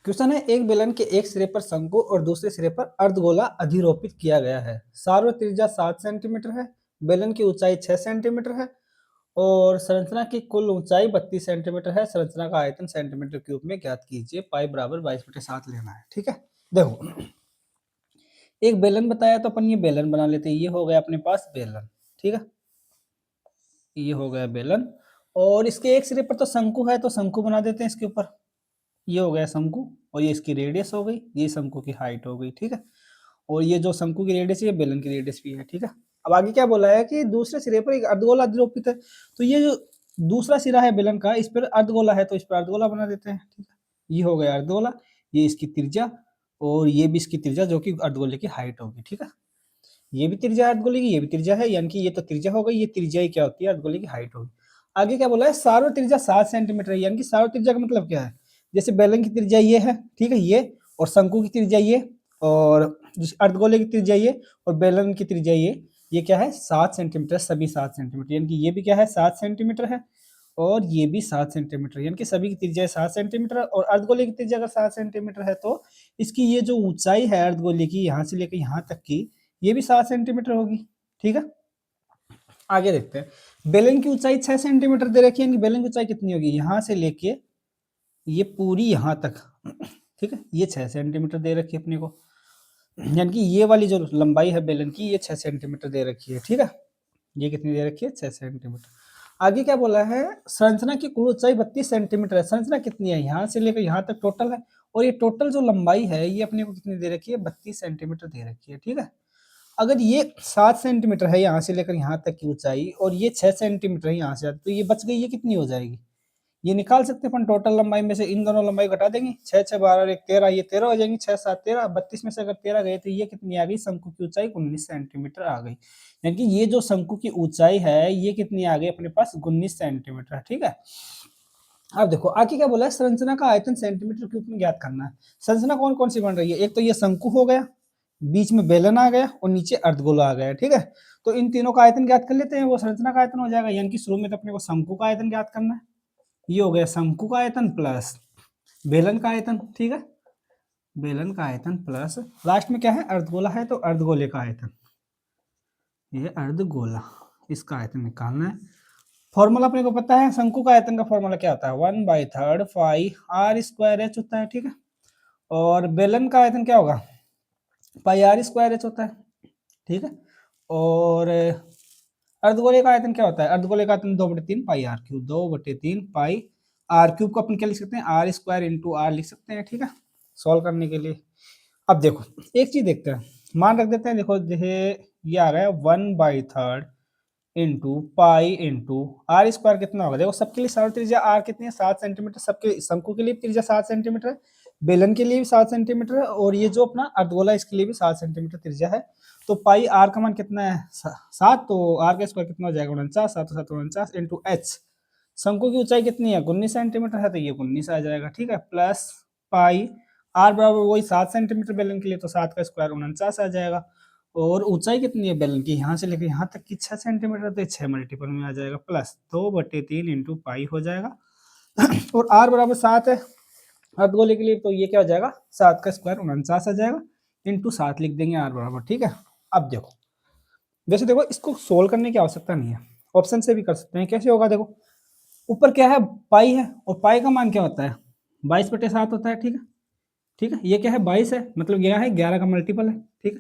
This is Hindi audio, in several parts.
क्वेश्चन है, एक बेलन के एक सिरे पर शंकु और दूसरे सिरे पर अर्धगोला अधिरोपित किया गया है। सार्वत्रिक त्रिज्या 7 सेंटीमीटर है, बेलन की ऊंचाई 6 सेंटीमीटर है और संरचना की कुल ऊंचाई 32 सेंटीमीटर है। संरचना का आयतन सेंटीमीटर क्यूब में ज्ञात कीजिए। पाई बराबर 22/7 लेना है। ठीक है, देखो एक बेलन बताया तो अपन ये बेलन बना लेते हैं। ये हो गया अपने पास बेलन। ठीक है, ये हो गया बेलन और इसके एक सिरे पर तो शंकु है तो शंकु बना देते हैं इसके ऊपर। ये हो गया शंकु और ये इसकी रेडियस हो गई, ये शंकु की हाइट हो गई। ठीक है, और ये जो शंकु की रेडियस है ये बेलन की रेडियस भी है। ठीक है, अब आगे क्या बोला है कि दूसरे सिरे पर एक अर्धगोला अधिरोपित है, तो ये जो दूसरा सिरा है बेलन का, इस पर अर्धगोला है तो इस पर अर्धगोला बना देते हैं। ठीक है, ये हो गया अर्धगोला, ये इसकी त्रिज्या और ये भी इसकी त्रिज्या जो कि अर्धगोले की हाइट होगी। ठीक है, ये भी त्रिज्या है अर्धगोले की, ये भी त्रिज्या है, यानी कि ये तो त्रिज्या हो गई, ये त्रिज्या ही क्या होती है, अर्धगोले की हाइट होगी। आगे क्या बोला है, सार्वत्रिक त्रिज्या 7 सेंटीमीटर है, यानी कि सार्वत्रिक त्रिज्या का मतलब क्या है, जैसे बेलन की त्रिज्या ये है, ठीक है, ये और शंकु की त्रिज्या ये और अर्धगोले की त्रिज्या ये और बेलन की त्रिज्या ये क्या है 7 सेंटीमीटर, सभी 7 सेंटीमीटर, यानी कि ये भी क्या है 7 सेंटीमीटर है और ये भी 7 सेंटीमीटर, यानी कि सभी की त्रिज्या 7 सेंटीमीटर और अर्धगोले की त्रिज्या अगर 7 सेंटीमीटर है तो इसकी ये जो ऊंचाई है अर्धगोले की यहाँ से लेकर यहाँ तक की ये भी 7 सेंटीमीटर होगी। ठीक है, आगे देखते हैं। बेलन की ऊंचाई 6 सेंटीमीटर दे रखी है, यानी बेलन की ऊंचाई कितनी होगी, यहां से लेके ये पूरी यहां तक। ठीक है, ये 6 सेंटीमीटर दे रखी है अपने को, यानी कि ये वाली जो लंबाई है बेलन की ये 6 सेंटीमीटर दे रखी है। ठीक है, ये कितनी दे रखी है 6 सेंटीमीटर। आगे क्या बोला है, संरचना की कुल ऊंचाई 32 सेंटीमीटर है। संरचना कितनी है, यहाँ से लेकर यहाँ तक टोटल है और ये टोटल जो लंबाई है ये अपने को कितनी दे रखी है 32 सेंटीमीटर दे रखी है। ठीक है, अगर ये 7 सेंटीमीटर है यहाँ से लेकर यहाँ तक की ऊंचाई और ये 6 सेंटीमीटर है यहाँ से, तो ये बच गई, ये कितनी हो जाएगी, ये निकाल सकते हैं अपन टोटल लंबाई में से, इन दोनों लंबाई घटा देंगे, 6 6 12 और 1 13, ये 13 हो जाएंगी, 6 7 13, 32 में से अगर 13 गए तो ये कितनी आ गई, शंकु की ऊंचाई 19 सेंटीमीटर आ गई। यानी कि ये जो शंकु की ऊंचाई है ये कितनी आ गई अपने पास 19 सेंटीमीटर। ठीक है, अब देखो आगे क्या बोला है, संरचना का आयतन सेंटीमीटर क्यूब में ज्ञात करना है। संरचना कौन कौन सी बन रही है, एक तो ये शंकु हो गया, बीच में बेलन आ गया और नीचे अर्धगोला आ गया। ठीक है, तो इन तीनों का आयतन ज्ञात कर लेते हैं, वो संरचना का आयतन हो जाएगा, यानी कि शुरू में तो अपने को शंकु का आयतन ज्ञात करना है। ये हो गया शंकु का आयतन प्लस बेलन का आयतन। ठीक है, बेलन का आयतन प्लस लास्ट में क्या है, अर्धगोला है तो अर्धगोले का आयतन, ये अर्धगोला, इसका आयतन निकालना है। फॉर्मूला अपने को पता है, शंकु का आयतन का फॉर्मूला क्या होता है, 1/3 पाई आर स्क्वायर एच होता है। ठीक है, और बेलन का आयतन क्या होगा, पाई आर स्क्वायर एच होता है। ठीक है, और अर्धगोले का आयतन क्या होता है, अर्धगोले का आयतन 2/3 pi r cube, 2/3 pi r cube को अपन क्या लिख सकते हैं, आर स्क्वायर इंटू आर लिख सकते हैं। ठीक है, सॉल्व करने के लिए अब देखो एक चीज देखते हैं, मान रख देते हैं, देखो जैसे ये आ गया 1/3 into pi into r square कितना होगा, देखो सबके लिए सारी त्रिज्या आर कितनी है 7 सेंटीमीटर, सबके शंकु के लिए त्रिज्या 7 सेंटीमीटर है, बेलन के लिए भी 7 सेंटीमीटर है और ये जो अपना अर्धगोला इसके लिए भी 7 सेंटीमीटर त्रिज्या है। तो पाई आर का मान कितना है 7, तो आर का स्क्वायर कितना हो जाएगा 49, 7 7 49 इंटू एच, शंकु की ऊंचाई कितनी है 19 सेंटीमीटर है तो ये 19 आ जाएगा। ठीक है, प्लस पाई आर बराबर वही 7 सेंटीमीटर बेलन के लिए तो 7 का स्क्वायर 49 आ जाएगा और ऊंचाई कितनी है बेलन की यहाँ से लेकर यहाँ तक की 6 सेंटीमीटर, तो 6 मल्टीपल में आ जाएगा, प्लस 2/3 इंटू पाई हो जाएगा और आर बराबर 7 है अर्धगोले के लिए, तो ये क्या हो जाएगा 7 का स्क्वायर 49 आ जाएगा इंटू 7 लिख देंगे आर बराबर। ठीक है, अब देखो वैसे देखो इसको सोल्व करने की आवश्यकता नहीं है, ऑप्शन से भी कर सकते हैं। कैसे होगा, देखो ऊपर क्या है पाई है और पाई का मान क्या होता है 22/7 होता है। ठीक है, ठीक है, ये क्या है 22 है, मतलब यह है 11 का मल्टीपल है। ठीक है,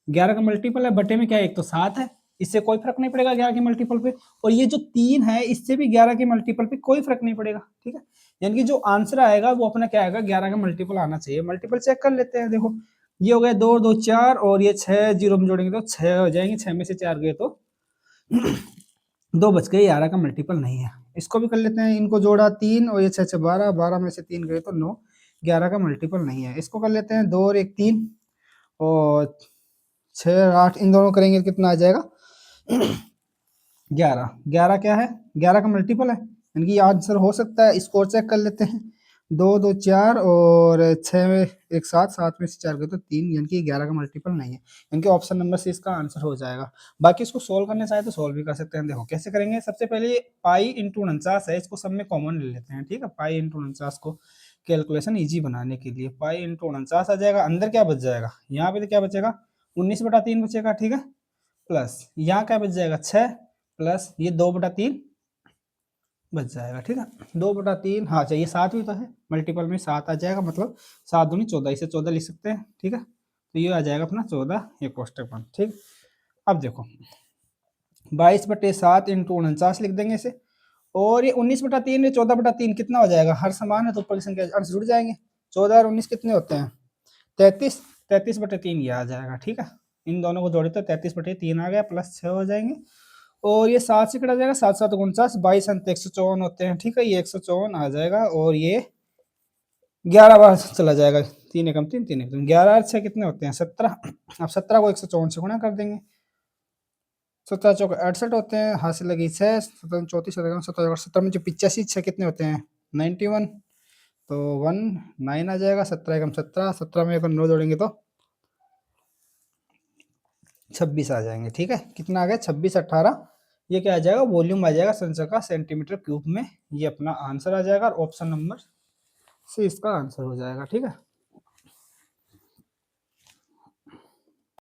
11 का मल्टीपल है, बटे में क्या है एक तो 7 है, इससे कोई फर्क नहीं पड़ेगा 11 के मल्टीपल पे, और ये जो 3 है इससे भी 11 के मल्टीपल पे कोई फर्क नहीं पड़ेगा। ठीक है, यानी कि जो आंसर आएगा वो अपना क्या आएगा 11 का मल्टीपल आना चाहिए। मल्टीपल चेक कर लेते हैं, देखो ये हो गया 2 2 4 और ये 6 जीरो में जोड़ेंगे तो 6 हो जाएंगे, 6 में से 4 गए तो 2 बच गए, 11 का मल्टीपल नहीं है। इसको भी कर लेते हैं, इनको जोड़ा 3 और ये 6 6 12, 12 में से 3 गए तो 9, 11 का मल्टीपल नहीं है। इसको कर लेते हैं 2 और 1 3 और 6 8, इन दोनों करेंगे कितना आ जाएगा 11, 11 क्या है 11 का मल्टीपल है, यानी कि आंसर हो सकता है। स्कोर चेक कर लेते हैं, 2 2 4 और 6 में 1 7, 7 में से 4 गए तो 3, यानी कि 11 का मल्टीपल नहीं है, यानी कि ऑप्शन नंबर से इसका आंसर हो जाएगा। बाकी इसको सोल्व करने चाहे तो सोल्व भी कर सकते हैं। देखो कैसे करेंगे, सबसे पहले पाई इंटू 49 है, इसको सब में कॉमन ले लेते हैं। ठीक है, पाई इंटू 49 को कैलकुलेशन इजी बनाने के लिए। पाई इंटू 49 आ जाएगा, अंदर क्या बच जाएगा, यहाँ पे तो क्या बचेगा 19/3 बचेगा, ठीक है, प्लस यहाँ क्या बच जाएगा 6 प्लस ये 2/3 बच जाएगा, ठीक है, 2/3, हाँ चाहिए 7 भी तो है, मल्टीपल में 7 आ जाएगा, मतलब 7 दूनी 14, इसे 14 लिख सकते हैं, ठीक है, तो ये आ जाएगा अपना 14, ये कोष्टक बंद, ठीक। अब देखो 22/7 इंटू 49 लिख देंगे इसे, और ये 19/3 14/3 कितना हो जाएगा, हर समान है तो ऊपर की संख्या अंश जुड़ जाएंगे, 14 और 19 कितने होते हैं 33, 33/3 ये आ जाएगा, ठीक है, इन दोनों को जोड़े तो 33/3 आ गया, प्लस 6 हो जाएंगे, और ये 7 से कटा जाएगा, 7 7 49, 22 अंत 154 होते हैं, ठीक है, ये 154 आ जाएगा, और ये 11 बार चला जाएगा, 3 एकम 3 3 एकम 11 और 6 कितने होते हैं 17, अब 17 को 154 से गुणा कर देंगे, 17 चौक 68 होते हैं, हाथ से लगी 6, 17 34 17 में जो 85 6 कितने होते हैं 91, तो 19 आ जाएगा, 17 एकम 17, 17 में 9 जोड़ेंगे तो 26 आ जाएंगे, ठीक है, कितना आ गया 26 18, ये क्या आ जाएगा वॉल्यूम आ जाएगा संचय का सेंटीमीटर क्यूब में, ये अपना आंसर आ जाएगा, और ऑप्शन नंबर सी इसका आंसर हो जाएगा, ठीक है।